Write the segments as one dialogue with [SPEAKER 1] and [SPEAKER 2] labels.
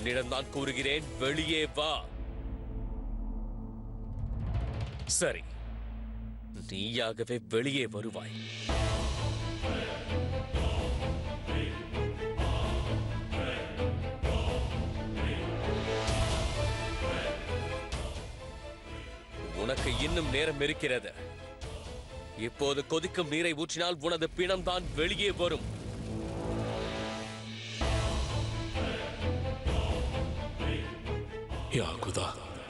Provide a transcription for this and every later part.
[SPEAKER 1] உன்னிடம் தான் கூறுகிறேன், வெளியே வா. சரி, நீயாகவே வெளியே வருவாய். உனக்கு இன்னும் நேரம் இருக்கிறது. இப்போது கொதிக்கும் நீரை ஊற்றினால் உனது பிணம்தான் வெளியே வரும்.
[SPEAKER 2] யாகுதா,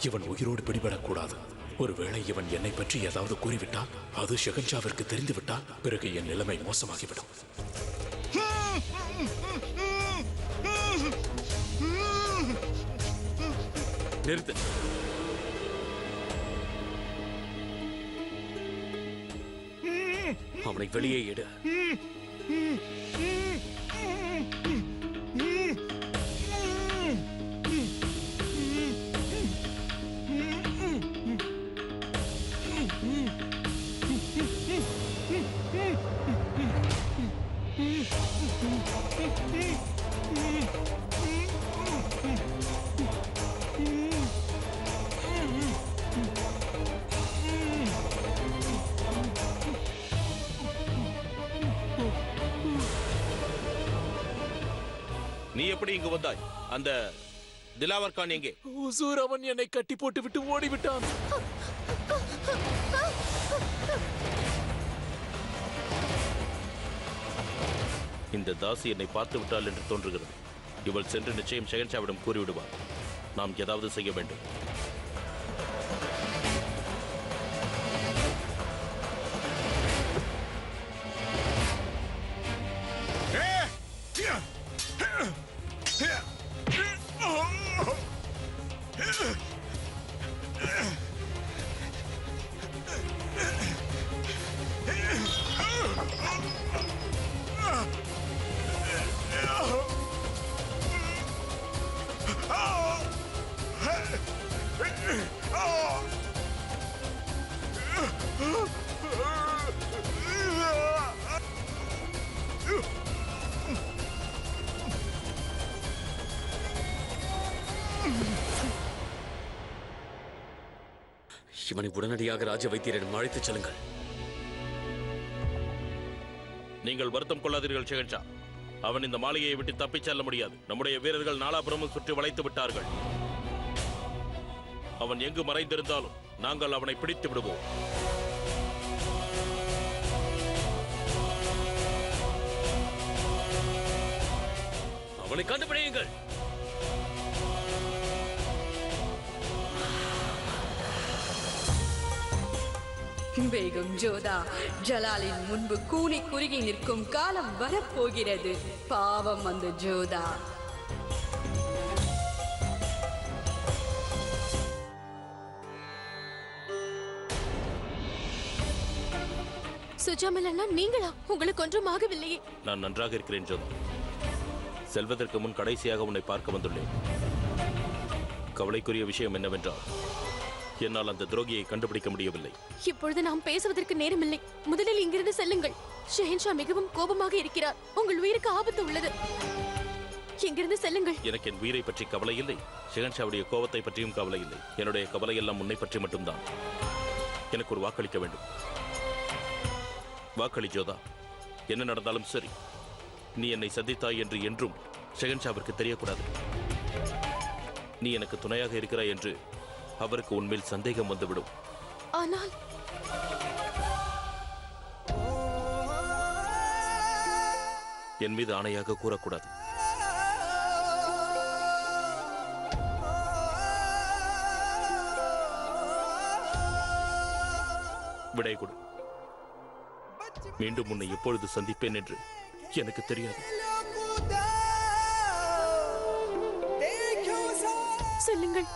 [SPEAKER 2] இவன் உயிரோடு பிடிபடக்கூடாது. ஒருவேளை இவன் என்னை பற்றி ஏதாவது கூறிவிட்டால், அது ஷெகன்ஷாவிற்கு தெரிந்துவிட்டால், பிறகு என் நிலைமை மோசமாகிவிடும்.
[SPEAKER 1] நிறுத்து. அவனை வெளியே எடு.
[SPEAKER 3] நீ எப்படி இங்கு வந்தாய்? அந்த திலாவர் கான் எங்கே?
[SPEAKER 2] ஹுசூர், அவன் என்னை கட்டி போட்டு விட்டு ஓடிவிட்டான்.
[SPEAKER 3] இந்த தாசி என்னை பார்த்து விட்டாள் என்று தோன்றுகிறது. இவள் சென்று நிச்சயம் ஷெகன்ஷாவிடம் கூறிவிடுவார். நாம் ஏதாவது செய்ய வேண்டும்.
[SPEAKER 1] இவனை உடனடியாக ராஜ வைத்தியரிடம் அழைத்துச் செல்லுங்கள்.
[SPEAKER 3] நீங்கள் வருத்தம் கொள்ளாதீர்கள் ஷெகன்ஷா. அவன் இந்த மாளிகையை விட்டு தப்பிச் செல்ல முடியாது. நம்முடைய வீரர்கள் நாலாபுரமும் சுற்றி வளைத்து விட்டார்கள். அவன் எங்கு மறைந்திருந்தாலும் நாங்கள் அவனை பிடித்து விடுவோம்.
[SPEAKER 1] அவனை கண்டுபிடியுங்கள்.
[SPEAKER 4] வேகம் ஜோதா. ஜலாலின் முன்பு கூனி குறுகி நிற்கும் காலம் வரப்போகிறது. பாவம் அந்த ஜோதா.
[SPEAKER 5] சுஜாமல் அண்ணா, நீங்களா? உங்களுக்கு ஒன்றும் ஆகவில்லையே?
[SPEAKER 3] நான் நன்றாக இருக்கிறேன் ஜோதா. செல்வதற்கு முன் கடைசியாக உன்னை பார்க்க வந்துள்ளேன். கவலைக்குரிய விஷயம் என்னவென்றால், என்னால் அந்த துரோகியை கண்டுபிடிக்க முடியவில்லை.
[SPEAKER 5] இப்பொழுது நாம் பேசுவதற்கு நேரமில்லை. முதலில் இங்கிருந்து செல்லுங்கள். ஷெஹன்ஷா மிகவும் கோபமாக இருக்கிறார். உங்கள் உயிருக்கு ஆபத்து உள்ளது. இங்கிருந்து செல்லுங்கள்.
[SPEAKER 3] எனக்கு என் உயிரை பற்றி கவலை இல்லை. ஷெஹன்ஷாவுடைய கோபத்தை பற்றியும் கவலை இல்லை. என்னுடைய கவலை எல்லாம் உன்னை பற்றி மட்டும்தான். எனக்கு ஒரு வாக்களிக்க வேண்டும். வாக்களி ஜோதா. என்ன நடந்தாலும் சரி, நீ என்னை சந்தித்தாய் என்று என்றும் ஷெஹன்ஷாவிற்கு தெரியக்கூடாது. நீ எனக்கு துணையாக இருக்கிறாய் என்று அவருக்கு உன்மேல் சந்தேகம் வந்துவிடும்.
[SPEAKER 5] ஆனால்
[SPEAKER 3] என் மீது ஆணையாக கூறக்கூடாது. விடை கொடு. மீண்டும் உன்னை எப்பொழுது சந்திப்பேன் என்று எனக்கு தெரியாது.
[SPEAKER 5] சொல்லுங்கள்.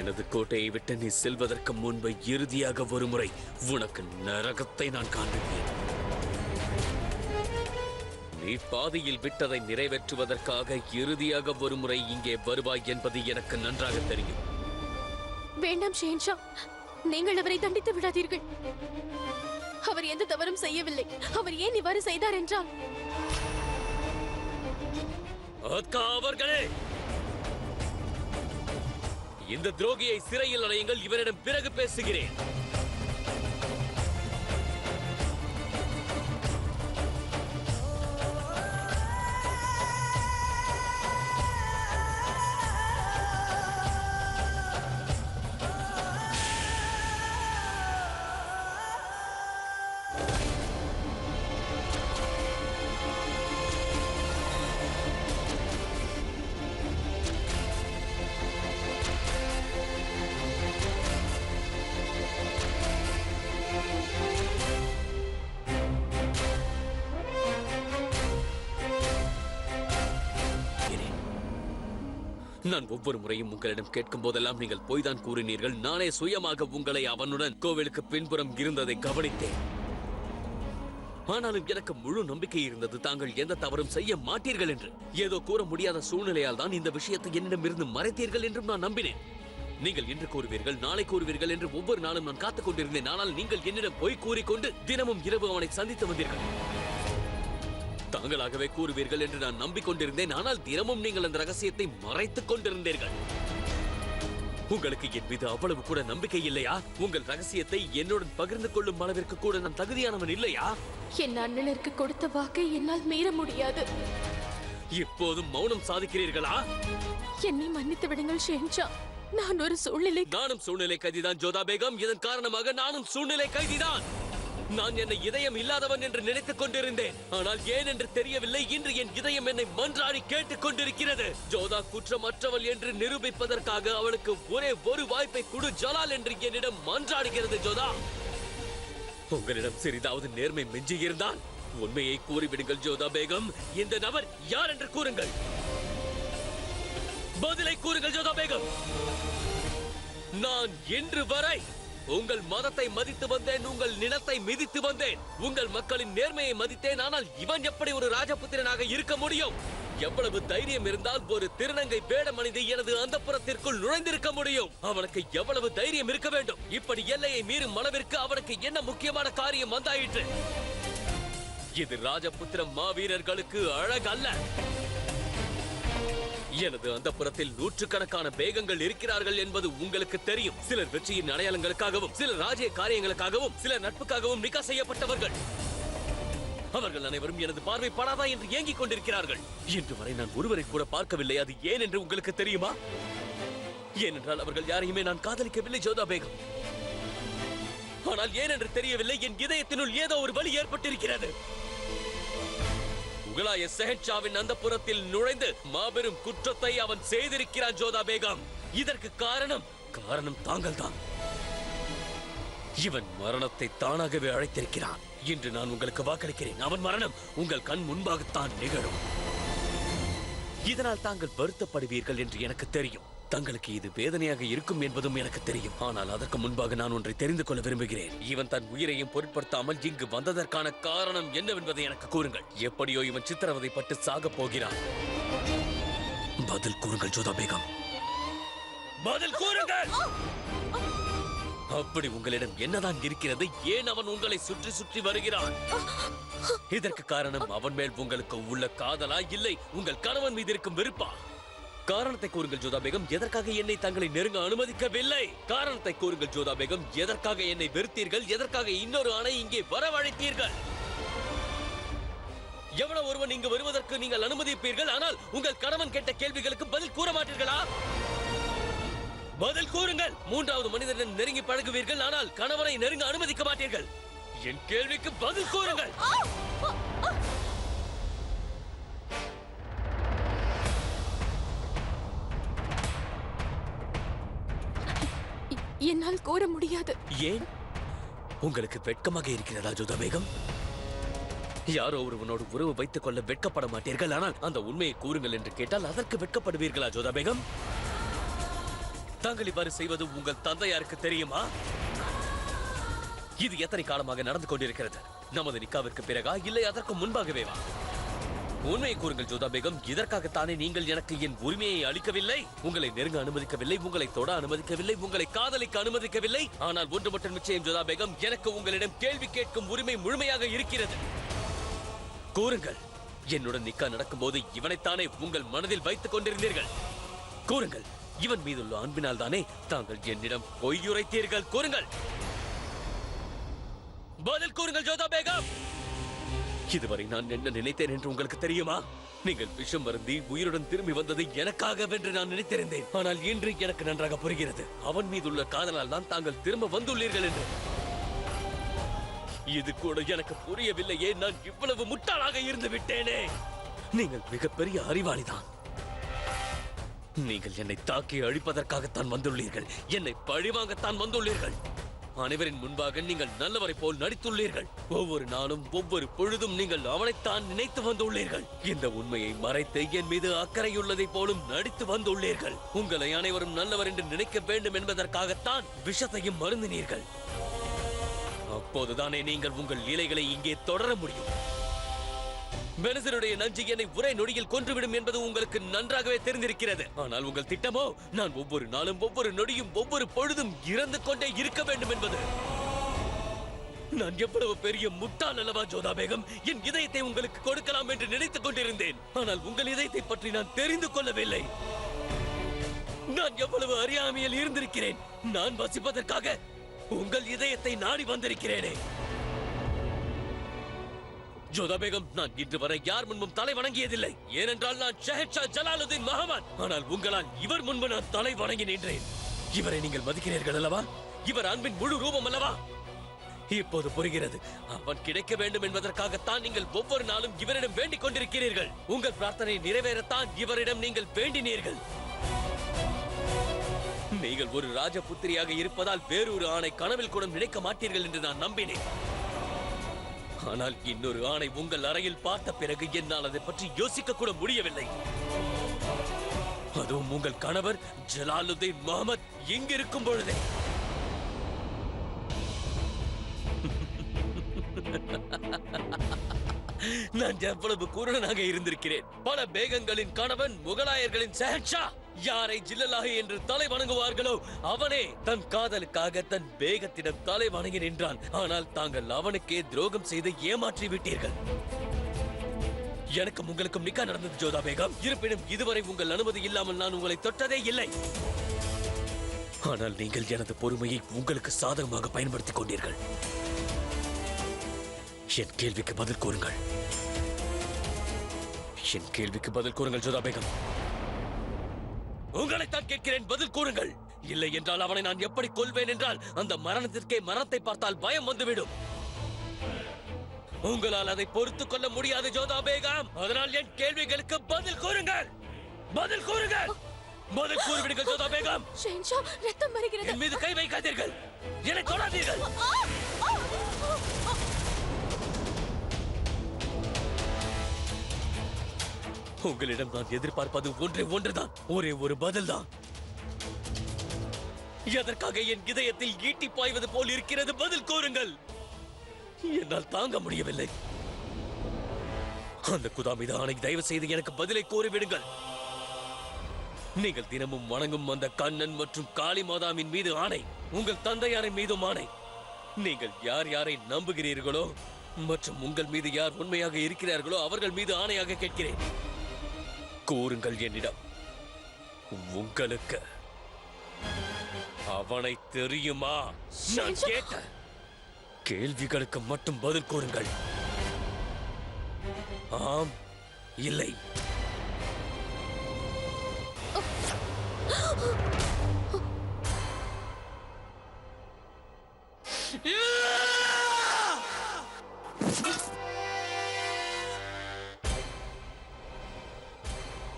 [SPEAKER 1] எனது கோட்டையை விட்டு நீ செல்வதற்கு முன்பு இறுதியாக ஒருமுறை உனக்கு நரகத்தை நான் காண்பிப்பேன். நீ பாதியில் விட்டதை நிறைவேற்றுவதற்காக இறுதியாக ஒரு முறை இங்கே வருவாய் என்பது எனக்கு நன்றாக தெரியும்.
[SPEAKER 5] வேண்டாம் ஷெஹன்ஷா, நீங்கள் அவரை தண்டித்து விடாதீர்கள். அவர் எந்த தவறும் செய்யவில்லை. அவர் ஏன் இவ்வாறு செய்தார் என்றால்,
[SPEAKER 1] அவர்களே, இந்த துரோகியை சிறையில் அடையுங்கள். இவரிடம் பிறகு பேசுகிறேன். நான் ஒவ்வொரு முறையும் உங்களிடம் கேட்கும் போதெல்லாம் நீங்கள் போய்தான் கூறினீர்கள். நானே சுயமாக உங்களை அவனுடன் கோவிலுக்கு பின்புறம் இருந்ததை கவனித்தேன். ஆனாலும் எனக்கு முழு நம்பிக்கை இருந்தது தாங்கள் எந்த தவறும் செய்ய மாட்டீர்கள் என்று. ஏதோ கூற முடியாத சூழ்நிலையால் தான் இந்த விஷயத்தை என்னிடமிருந்து மறைத்தீர்கள் என்றும் நான் நம்பினேன். நீங்கள் இன்று கூறுவீர்கள், நாளை கூறுவீர்கள் என்று ஒவ்வொரு நாளும் நான் காத்துக் கொண்டிருந்தேன். ஆனால் நீங்கள் என்னிடம் போய் கூறிக்கொண்டு தினமும் இரவு அவனை சந்தித்து வந்தீர்கள். தாங்களாகவே கூறுவீர்கள் என்று நான் நம்பிக்கொண்டிருந்தேன். ஆனால் தினமும் நீங்கள் அந்த ரகசியத்தை மறைத்துக் கொண்டிருந்தீர்கள். உங்களுக்கு என் மீது அவ்வளவு கூட நம்பிக்கை இல்லையா? உங்கள் ரகசியத்தை என்னுடன் பகிர்ந்து கொள்ளும் அளவிற்கு கூட நான் தகுதியானவன் இல்லையா?
[SPEAKER 5] என் அண்ணனுக்கு கொடுத்த வாக்கை என்னால் மீற முடியாது.
[SPEAKER 1] இப்போதும் மௌனம் சாதிக்கிறீர்களா?
[SPEAKER 5] என்னை மன்னித்து விடுங்கள் ஷெஹன்ஷா. நானும்
[SPEAKER 1] சூழ்நிலை கைதிதான் ஜோதா பேகம். இதன் காரணமாக நானும் சூழ்நிலை கைதிதான். நான் என்னை இதயம் இல்லாதவன் என்று நினைத்துக் கொண்டிருந்தேன். ஆனால் ஏன் என்று தெரியவில்லை. இன்று என் இதயம் என்னை மன்றாடி கேட்டுக் கொண்டிருக்கிறது. ஜோதா குற்றமற்றவள் என்று நிரூபிப்பதற்காக அவளுக்கு ஒரே ஒரு வாய்ப்பை கொடு ஜலால் என்று என்னிடம் மன்றாடுகிறது. ஜோதா, உங்களிடம் சிறிதாவது நேர்மை மிஞ்சி இருந்தால் உண்மையை கூறிவிடுங்கள் ஜோதா பேகம். இந்த நபர் யார் என்று கூறுங்கள். பதிலை கூறுங்கள் ஜோதா பேகம். நான் இன்று வரை உங்கள் மதத்தை மதித்து வந்தேன். உங்கள் நிலத்தை மிதித்து வந்தேன். உங்கள் மக்களின் நேர்மையை மதித்தேன். ஆனால் இவன் எப்படி ஒரு ராஜபுத்திரனாக இருக்க முடியும்? எவ்வளவு தைரியம் இருந்தால் ஒரு திருநங்கை வேடம் அணிந்து எனது அந்தப்புறத்திற்குள் நுழைந்திருக்க முடியும்? அவனுக்கு எவ்வளவு தைரியம் இருக்க வேண்டும்? இப்படி எல்லையை மீறும் அளவிற்கு அவனுக்கு என்ன முக்கியமான காரியம் வந்தாயிற்று? இது ராஜபுத்திர மாவீரர்களுக்கு அழகல்ல. எனது அந்தப்புறத்தில் நூற்றுக்கணக்கான பேகங்கள் இருக்கிறார்கள் என்பது உங்களுக்கு தெரியும். சிலர் வெற்றியின் அடையாளங்களுக்காகவும், சிலர் ராஜ்ய காரியங்களுக்காகவும், சிலர் நட்புக்காகவும் நிக்கா செய்யப்பட்டவர்கள். அவர்கள் அனைவரும் எனது பார்வை படாதா என்று ஏங்கிக் கொண்டிருக்கிறார்கள். இன்று வரை நான் ஒருவரை கூட பார்க்கவில்லை. அது ஏன் என்று உங்களுக்கு தெரியுமா? ஏனென்றால் அவர்கள் யாரையுமே நான் காதலிக்கவில்லை ஜோதா பேகம். ஆனால் ஏன் என்று தெரியவில்லை. என் இதயத்தினுள் ஏதோ ஒரு வலி ஏற்பட்டிருக்கிறது. முகலாய ஷெஹன்ஷாவின் அந்தப்புறத்தில் நுழைந்து மாபெரும் குற்றத்தை அவன் செய்திருக்கிறான் ஜோதா பேகம். இதற்கு காரணம் தாங்கள் தான். இவன் மரணத்தை தானாகவே அழைத்திருக்கிறான். இன்று நான் உங்களுக்கு வாக்களிக்கிறேன். அவன் மரணம் உங்கள் கண் முன்பாகத்தான் நிகழும். இதனால் தாங்கள் வருத்தப்படுவீர்கள் என்று எனக்கு தெரியும். தங்களுக்கு இது வேதனையாக இருக்கும் என்பதும் எனக்கு தெரியும். ஆனால் அதற்கு முன்பாக நான் ஒன்றை தெரிந்து கொள்ள விரும்புகிறேன். இவன் தன் உயிரையும் பொருட்படுத்தாமல் இங்கு வந்ததற்கான காரணம் என்னவென்பதை எனக்கு கூறுங்கள். எப்படியோ இவன் சித்திரவதைப்பட்டு சாகப் போகிறான். பதில் கூறுங்கள் ஜோதா பேகம், பதில் கூறுங்கள். அப்படி உங்களிடம் என்னதான் இருக்கிறது? ஏன் அவன் உங்களை சுற்றி சுற்றி வருகிறான்? இதற்கு காரணம் அவன் மேல் உங்களுக்கு உள்ள காதலா, இல்லை உங்கள் கணவன் மீது இருக்கும் வெறுப்பா? காரணத்தை கூறுங்கள் ஜோதா பேகம். எதற்காக என்னை தங்களை நெருங்க அனுமதிக்கவில்லை? காரணத்தை கூறுங்கள் ஜோதா பேகம். எதற்காக என்னை வெறுத்தீர்கள்? எதற்காக இன்னொரு ஆணை இங்கே வரவழைத்தீர்கள்? எவ்வளவு ஒருவன் இங்கு வருவதற்கு நீங்கள் அனுமதிப்பீர்கள். ஆனால் உங்கள் கணவன் கேட்ட கேள்விகளுக்கு பதில் கூற மாட்டீர்களா? பதில் கூறுங்கள். மூன்றாவது மனிதனுடன் நெருங்கி பழகுவீர்கள். ஆனால் கணவனை நெருங்க அனுமதிக்க மாட்டீர்கள். என் கேள்விக்கு பதில் கூறுங்கள்.
[SPEAKER 5] என்னால் கூற முடியாது.
[SPEAKER 1] ஏன்? உங்களுக்கு வெட்கமாக இருக்கிறதா ஜோதா பேகம்? யாரோ ஒருவனோடு உறவு வைத்துக் கொள்ள வெட்கப்பட மாட்டீர்கள். ஆனால் அந்த உண்மையை கூறுங்கள் என்று கேட்டால் அதற்கு வெட்கப்படுவீர்களா ஜோதா பேகம்? தாங்கள் இவ்வாறு செய்வது உங்கள் தந்தையாருக்கு தெரியுமா? இது எத்தனை காலமாக நடந்து கொண்டிருக்கிறது? நமது நிக்காவிற்கு பிறகா, இல்லை அதற்கு முன்பாகவே வா? உண்மையை கூறுங்கள் ஜோதா பேகம், இதற்காகத்தானே நீங்கள் எனக்கு என் உரிமையை அளிக்கவில்லை, உங்களை நெருங்க அனுமதிக்கவில்லை, உங்களை தொட அனுமதிக்கவில்லை, உங்களை காதலிக்க அனுமதிக்கவில்லை. ஆனால் ஒன்று மட்டும் நிச்சயம் ஜோதா பேகம், எனக்கு உங்களிடம் கேள்வி கேட்கும் உரிமை முழுமையாக இருக்கிறது. கூறுங்கள், என்னுடன் நிக்கா நடக்கும்போது இவனைத்தானே உங்கள் மனதில் வைத்துக் கொண்டிருந்தீர்கள்? கூறுங்கள், இவன் மீதுள்ள அன்பினால் தானே தாங்கள் என்னிடம் பொய்யுரைத்தீர்கள்? கூறுங்கள், பதில் கூறுங்கள் ஜோதா பேகம். இதுவரை நான் என்ன நினைத்தேன் என்று உங்களுக்கு தெரியுமா? நீங்கள் விஷம் வருந்தி உயிருடன் திரும்பி வந்தது எனக்காகவென்று நான் நினைத்திருந்தேன். ஆனால் இன்று எனக்கு நன்றாக புரிகிறது, அவன் மீதுள்ள காதலால் தான் தாங்கள் திரும்ப வந்துள்ளீர்கள் என்று. இது கூட எனக்கு புரியவில்லையே, நான் இவ்வளவு முட்டாளாக இருந்து விட்டேனே. நீங்கள் மிகப்பெரிய அறிவாளிதான். நீங்கள் என்னை தாக்கி அழிப்பதற்காகத்தான் வந்துள்ளீர்கள், என்னை பழிவாங்கத்தான் வந்துள்ளீர்கள். அனைவரின் முன்பாக நீங்கள் நல்லவரை போல் நடித்துள்ளீர்கள். ஒவ்வொரு நாளும் ஒவ்வொரு பொழுதும் நீங்கள் அவனைத்தான் நினைத்து வந்துள்ளீர்கள். இந்த உண்மையை மறைத்து என் மீது அக்கறையுள்ளதை போலும் நடித்து வந்துள்ளீர்கள். உங்களை அனைவரும் நல்லவர் என்று நினைக்க வேண்டும் என்பதற்காகத்தான் விஷத்தையும் மருந்தினீர்கள். அப்போதுதானே நீங்கள் உங்கள் இலைகளை இங்கே தொடர முடியும். பெனசருடைய நஞ்சு என்னை ஒரே நொடியில் கொன்றுவிடும் என்பது உங்களுக்கு நன்றாகவே தெரிந்திருக்கிறது. ஆனால் உங்கள் திட்டமோ நான் ஒவ்வொரு நாளும் ஒவ்வொரு நொடியும் ஒவ்வொரு பொழுதும் இறந்து கொண்டே இருக்க வேண்டும் என்பது. நான் எவ்வளவு பெரிய முட்டாள் அல்லவா ஜோதா பேகம்? என் இதயத்தை உங்களுக்கு கொடுக்கலாம் என்று நினைத்துக் கொண்டிருந்தேன். ஆனால் உங்கள் இதயத்தை பற்றி நான் தெரிந்து கொள்ளவில்லை. நான் எவ்வளவு அறியாமையில் இருந்திருக்கிறேன். நான் வசிப்பதற்காக உங்கள் இதயத்தை நாடி வந்திருக்கிறேனே. ஜோதா பேகம், நான் இன்று வரை யார் முன்பும் தலை வணங்கியதில்லை. ஏனென்றால் நான் ஷஹன்ஷா ஜலாலுதீன் மஹமத். ஆனால் உங்களால் இவர் முன்பு நான் தலை வணங்கி நின்றேன். இவரை நீங்கள் மதிக்கிறீர்கள் அல்லவா? இவர் அன்பின் முழு ரூபம் அல்லவா? இப்போது புரிகிறது. அவன் கிடைக்க வேண்டும் என்பதற்காகத்தான் நீங்கள் ஒவ்வொரு நாளும் இவரிடம் வேண்டிக் கொண்டிருக்கிறீர்கள். உங்கள் பிரார்த்தனை நிறைவேறத்தான் இவரிடம் நீங்கள் வேண்டினீர்கள். நீங்கள் ஒரு ராஜபுத்திரியாக இருப்பதால் வேறொரு ஆணை கனவில் கூட நினைக்க மாட்டீர்கள் என்று நான் நம்பினேன். ஆனால் இன்னொரு ஆணை உங்கள் அறையில் பார்த்த பிறகு என்னால் அதை பற்றி யோசிக்க கூட முடியவில்லை. அதுவும் உங்கள் கணவர் ஜலாலுதீன் மஹமத் எங்கிருக்கும் பொழுதே. நான் எவ்வளவு குருடனாக இருந்திருக்கிறேன். பல பேகங்களின் கணவன் முகலாயர்களின் ஷஹன்ஷா. யாரை ஜில்லலாஹி என்று தலை வணங்குவார்களோ அவனே தன் காதலுக்காக தன் பேகத்திடம் தலை வணங்கி நின்றான். ஆனால் தாங்கள் அவனுக்கே துரோகம் செய்து ஏமாற்றி விட்டீர்கள். எனக்கும் உங்களுக்கும் நிக்கா நடந்தது ஜோதா பேகம். இருப்பினும் இதுவரை உங்கள் அனுமதி இல்லாமல் நான் உங்களை தொட்டதே இல்லை. ஆனால் நீங்கள் எனது பொறுமையை உங்களுக்கு சாதகமாக பயன்படுத்திக் கொண்டீர்கள். என் கேள்விக்கு பதில் கூறுங்கள். என் கேள்விக்கு பதில் கூறுங்கள் ஜோதா பேகம். உங்களைத்தான் கேட்கிறேன், பதில் கூறுங்கள். இல்லை என்றால் அவனை நான் எப்படி கொல்வேன் என்றால் அந்த மரணத்திற்கே மரணத்தை பார்த்தால் பயம் வந்துவிடும். உங்களால் அதை பொறுத்துக் கொள்ள முடியாது ஜோதா பேகம். அதனால் என் கேள்விகளுக்கு பதில் கூறுங்கள். பதில் கூறுங்கள். பதில் கூறிவிடுங்கள் ஜோதா பேகம்.
[SPEAKER 5] ஷஹன்ஷா, ரத்தம் வருகிறது.
[SPEAKER 1] என் மீது கை வைக்காதீர்கள். என்னை தொடாதீர்கள். உங்களிடம் நான் எதிர்பார்ப்பது ஒன்றுதான், ஒரே ஒரு பதில் தான். எதற்காக என் இதயத்தில் ஈட்டி பாய்வது போல் இருக்கிறது? பதில் கூறுங்கள். என்னால் தாங்க முடியவில்லை. அந்த குதா மீது ஆணை, தயவு செய்து எனக்கு பதிலை கூறிவிடுங்கள். நீங்கள் தினமும் வணங்கும் அந்த கண்ணன் மற்றும் காளி மாதாவின் மீது ஆணை, உங்கள் தந்தையாரின் மீதும் ஆணை. நீங்கள் யார் யாரை நம்புகிறீர்களோ மற்றும் உங்கள் மீது யார் உண்மையாக இருக்கிறார்களோ அவர்கள் மீது ஆணையாக கேட்கிறேன். கூறுங்கள் என்னிடம், உங்களுக்கு அவனை தெரியுமா? நான் கேட்ட கேள்விகளுக்கு மட்டும் பதில் கூறுங்கள். ஆம், இல்லை.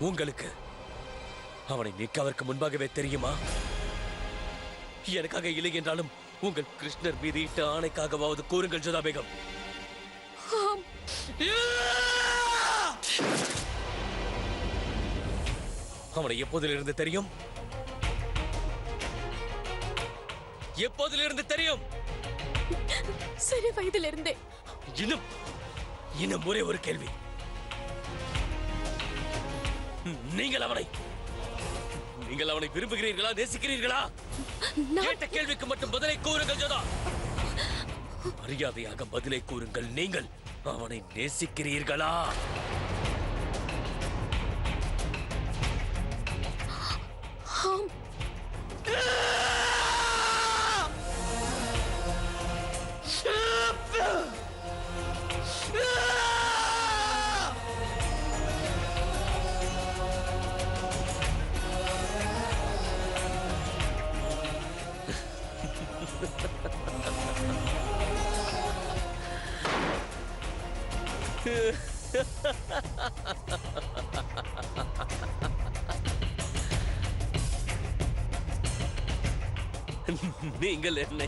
[SPEAKER 1] உங்களுக்கு அவனை நிற்கவதற்கு முன்பாகவே தெரியுமா? எனக்காக இல்லை என்றாலும் உங்கள் கிருஷ்ணர் மீது இட்ட ஆணைக்காகவாவது கூறுங்கள் ஜோதா பேகம். அவனை எப்போதிலிருந்து தெரியும்? எப்போதிலிருந்து தெரியும்?
[SPEAKER 5] சிறு வயதிலிருந்தே.
[SPEAKER 1] இன்னும் ஒரே ஒரு கேள்வி. நீங்கள் அவனை விரும்புகிறீர்களா, நேசிக்கிறீர்களா? கேட்ட கேள்விக்கு மட்டும் பதிலை கூறுங்கள் ஜோதா. மரியாதையாக பதிலை கூறுங்கள். நீங்கள் அவனை நேசிக்கிறீர்களா?
[SPEAKER 5] ஆம்.
[SPEAKER 1] நீங்கள் என்னை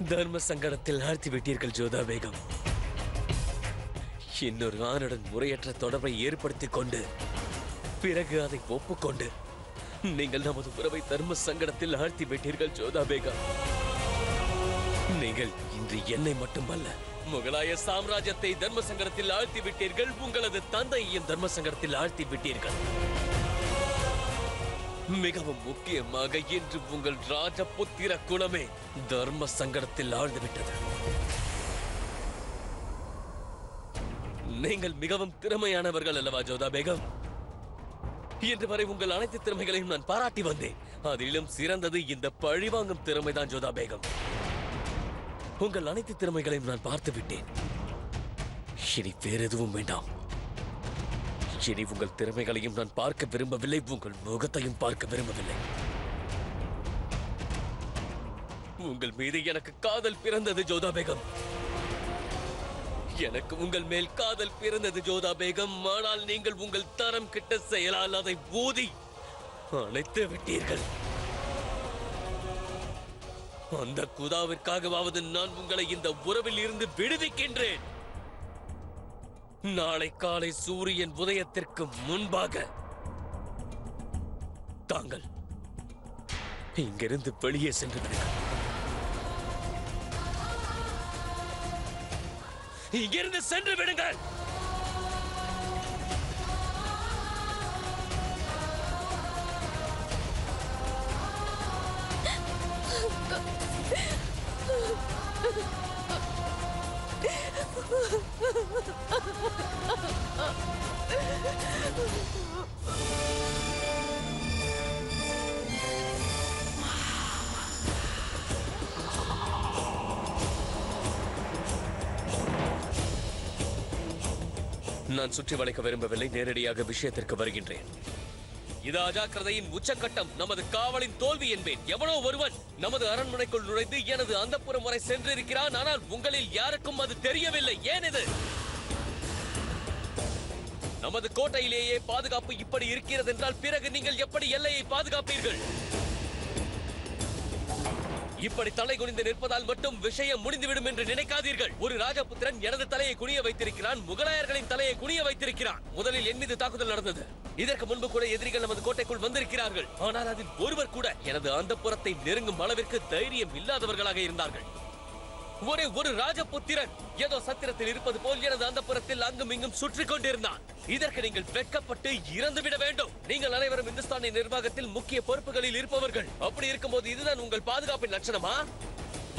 [SPEAKER 1] தர்ம சங்கடத்தில் ஆழ்த்தி விட்டீர்கள் ஜோதா பேகம். இன்னொரு ஆணுடன் முறையற்ற தொடர்பை ஏற்படுத்திக் கொண்டு பிறகு அதை ஒப்புக்கொண்டு நீங்கள் நமது உறவை தர்ம சங்கடத்தில் ஆழ்த்தி விட்டீர்கள் ஜோதா பேகம். நீங்கள் இன்று என்னை மட்டுமல்ல, முகலாய சாம்ராஜ்யத்தை தர்ம சங்கடத்தில் ஆழ்த்தி விட்டீர்கள். உங்களது தந்தையையும் தர்ம சங்கடத்தில் ஆழ்த்தி விட்டீர்கள். மிகவும் முக்கியமாக இன்று உங்கள் ராஜபுத்திர குலமே தர்ம சங்கடத்தில் ஆழ்ந்துவிட்டது. நீங்கள் மிகவும் திறமையானவர்கள் அல்லவா ஜோதா பேகம்? இன்று வரை உங்கள் அனைத்து திறமைகளையும் நான் பாராட்டி வந்தேன். அதிலும் சிறந்தது இந்த பழிவாங்கும் திறமைதான் ஜோதா பேகம். உங்கள் அனைத்து திறமைகளையும் நான் பார்த்து விட்டேன். இனி வேறு எதுவும் வேண்டாம். இனி உங்கள் திறமைகளையும் நான் பார்க்க விரும்பவில்லை, உங்கள் முகத்தையும் பார்க்க விரும்பவில்லை. உங்கள் மீது எனக்கு காதல் பிறந்தது ஜோதா பேகம். எனக்கு உங்கள் மேல் காதல் பிறந்தது ஜோதா பேகம். ஆனால் நீங்கள் உங்கள் தரம் கிட்ட செயலால் அதை ஊதி அணைத்து விட்டீர்கள். அந்த குதாவிற்காகவாவது நான் உங்களை இந்த உறவில் இருந்து விடுவிக்கின்றேன். நாளை காலை சூரியன் உதயத்திற்கு முன்பாக தாங்கள் இங்கிருந்து வெளியே சென்று விடுங்கள். இங்கிருந்து சென்று விடுங்கள். நான் சுற்றி வளைக்க விரும்பவில்லை. நேரடியாக விஷயத்திற்கு வருகின்றேன். இது அஜாக்கிரதையின் உச்சக்கட்டம். நமது காவலின் தோல்வி என்பேன். எவனோ ஒருவன் நமது அரண்மனைக்குள் நுழைந்து எனது அந்தப்புறம் வரை சென்றிருக்கிறான். ஆனால் உங்களில் யாருக்கும் அது தெரியவில்லை. ஏன் இது? நமது கோட்டையிலேயே பாதுகாப்பு இப்படி இருக்கிறது என்றால் பிறகு நீங்கள் எப்படி எல்லையை பாதுகாப்பீர்கள்? இப்படி தலை குனிந்து நிற்பதால் மட்டும் விஷயம் முடிந்துவிடும் என்று நினைக்காதீர்கள். ஒரு ராஜபுத்திரன் எனது தலையை குனிய வைத்திருக்கிறான், முகலாயர்களின் தலையை குனிய வைத்திருக்கிறான். முதலில் என் மீது தாக்குதல் நடந்தது. இதற்கு முன்பு கூட எதிரிகள் நமது கோட்டைக்குள் வந்திருக்கிறார்கள். ஆனால் அதில் ஒருவர் கூட எனது அந்தப்புறத்தை நெருங்கும் அளவிற்கு தைரியம் இல்லாதவர்களாக இருந்தார்கள். ஒரே ஒரு ராஜபுத்திரன் ஏதோ சத்திரத்தில் இருப்பது போல் எனது அந்தப்புறத்தில் அங்கும் இங்கும் சுற்றி கொண்டிருந்தான். இதற்கு நீங்கள் வெட்கப்பட்டு இறந்துவிட வேண்டும். நீங்கள் அனைவரும் இந்துஸ்தானின் நிர்வாகத்தில் முக்கிய பொறுப்புகளில் இருப்பவர்கள். அப்படி இருக்கும்போது இதுதான் உங்கள் பாதுகாப்பின் லட்சணமா?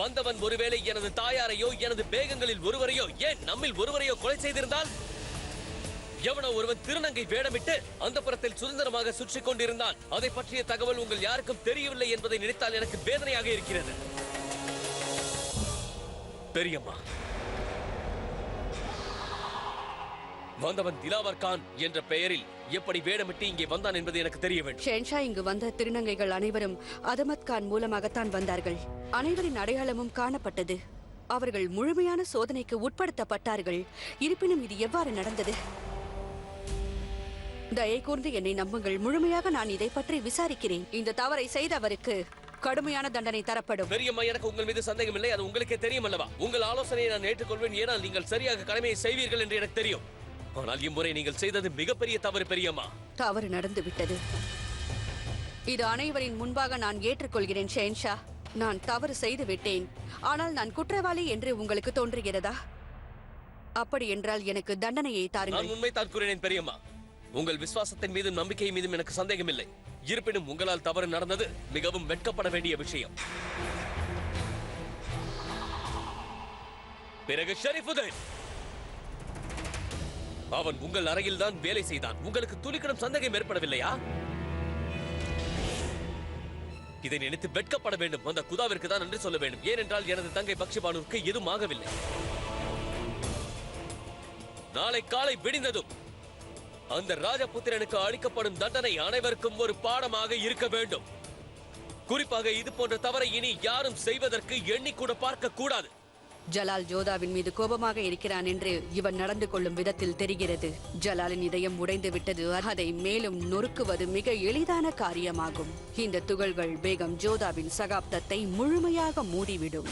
[SPEAKER 1] வந்தவன் ஒருவேளை எனது தாயாரையோ எனது பேகங்களில் ஒருவரையோ, ஏன் நம்மில் ஒருவரையோ கொலை செய்திருந்தால்? எவனோ ஒருவன் திருநங்கை வேடமிட்டு அந்தப்புறத்தில் சுதந்திரமாக சுற்றி கொண்டிருந்தான். அதை பற்றிய தகவல் உங்கள் யாருக்கும் தெரியவில்லை என்பதை நினைத்தால் எனக்கு வேதனையாக இருக்கிறது. பெரியம்மா, வந்தவன் திலாவர் கான் என்ற பெயரில் எப்படி வேடமிட்டு இங்கே வந்தான் என்பது எனக்கு தெரிய வேண்டும்.
[SPEAKER 4] ஷென்ஷா, இங்கு வந்த திருநங்கைகள் அனைவரும் அதமத் கான் மூலமாகத்தான் வந்தார்கள். அனைவரின் அடையாளமும் காணப்பட்டது. அவர்கள் முழுமையான சோதனைக்கு உட்படுத்தப்பட்டார்கள். இருப்பினும் இது எவ்வாறு நடந்தது? தயை கூர்ந்து என்னை நம்புங்கள். முழுமையாக நான் இதை பற்றி விசாரிக்கிறேன். இந்த தவறை செய்தவருக்கு கடுமையான தண்டனை தரப்படும்.
[SPEAKER 1] பெரியம்மா, எனக்கு உங்கள் மீது சந்தேகம் இல்லை. அது உங்களுக்கே தெரியும் அல்லவா? உங்கள் ஆலோசனையை நான் ஏற்றுக்கொள்வேன். ஏனால் நீங்கள் சரியாக கடமையை செய்வீர்கள் என்று எனக்கு தெரியும். ஆனால் இம்முறை நீங்கள் செய்தது மிகப்பெரிய தவறு பெரியம்மா.
[SPEAKER 4] தவறு நடந்து விட்டது. இது அனைவரின் முன்பாக நான் ஏற்றுக்கொள்கிறேன் ஷென்ஷா. நான் தவறு செய்து விட்டேன். ஆனால் நான் குற்றவாளி என்று உங்களுக்கு தோன்றுகிறதா? அப்படி என்றால் எனக்கு தண்டனையை
[SPEAKER 1] நான்
[SPEAKER 4] தாருங்கள்.
[SPEAKER 1] உண்மை தான் கூறினேன் பெரியம்மா. உங்கள் விசுவாசத்தின் மீதும் நம்பிக்கை மீதும் எனக்கு சந்தேகமில்லை. இருப்பினும் உங்களால் தவறு நடந்தது மிகவும் வெட்கப்பட வேண்டிய விஷயம். பிறகு ஷரீஃபுதீன், அவன் உங்கள் அறையில் தான் வேலை செய்தான். உங்களுக்கு துளிக்கணும் சந்தேகம் ஏற்படவில்லையா? இதை நினைத்து வெட்கப்பட வேண்டும். அந்த குதாவிற்கு தான் நன்றி சொல்ல வேண்டும். ஏனென்றால் எனது தங்கை பக்ஷிபானுக்கு எதுவும் ஆகவில்லை. நாளை காலை விடிந்ததும் அந்த ராஜபுத்திரனுக்கு அளிக்கப்படும் தண்டனை அனைவருக்கும் ஒரு பாடமாக இருக்க வேண்டும். குறிப்பாக இது போன்ற தவறை இனி யாரும் செய்வதற்கு எண்ணிக்கூட பார்க்க கூடாது.
[SPEAKER 4] ஜலால் ஜோதாவின் மீது கோபமாக இருக்கிறான் என்று இவன் நடந்து கொள்ளும் விதத்தில் தெரிகிறது. ஜலாலின் இதயம் உடைந்து விட்டது. அதை மேலும் நொறுக்குவது மிக எளிதான காரியமாகும். இந்த துகள்கள் பேகம் ஜோதாவின் சகாப்தத்தை முழுமையாக மூடிவிடும்.